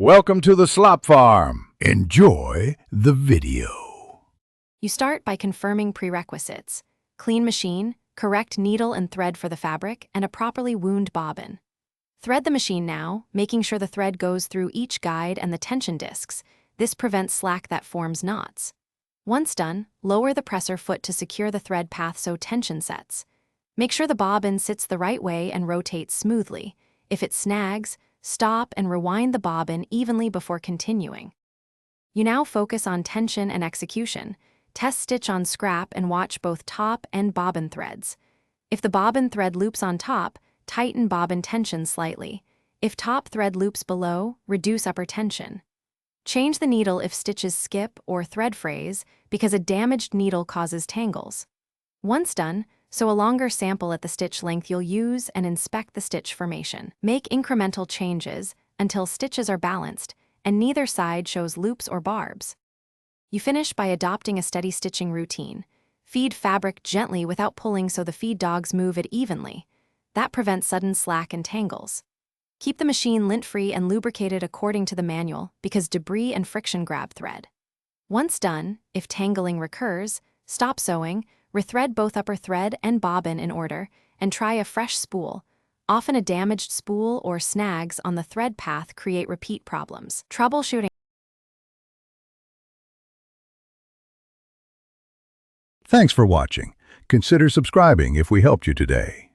Welcome to the slop farm. Enjoy the video. You start by confirming prerequisites: clean machine, correct needle and thread for the fabric, and a properly wound bobbin. Thread the machine now, making sure the thread goes through each guide and the tension discs. This prevents slack that forms knots. Once done, lower the presser foot to secure the thread path so tension sets. Make sure the bobbin sits the right way and rotates smoothly. If it snags, stop and rewind the bobbin evenly before continuing. You now focus on tension and execution. Test stitch on scrap and watch both top and bobbin threads. If the bobbin thread loops on top, tighten bobbin tension slightly. If top thread loops below, reduce upper tension. Change the needle if stitches skip or thread frays, because a damaged needle causes tangles. Once done, sew a longer sample at the stitch length you'll use and inspect the stitch formation. Make incremental changes until stitches are balanced and neither side shows loops or barbs. You finish by adopting a steady stitching routine. Feed fabric gently without pulling so the feed dogs move it evenly. That prevents sudden slack and tangles. Keep the machine lint-free and lubricated according to the manual because debris and friction grab thread. Once done, if tangling recurs, stop sewing, rethread both upper thread and bobbin in order, and try a fresh spool. Often a damaged spool or snags on the thread path create repeat problems. Troubleshooting. Thanks for watching. Consider subscribing if we helped you today.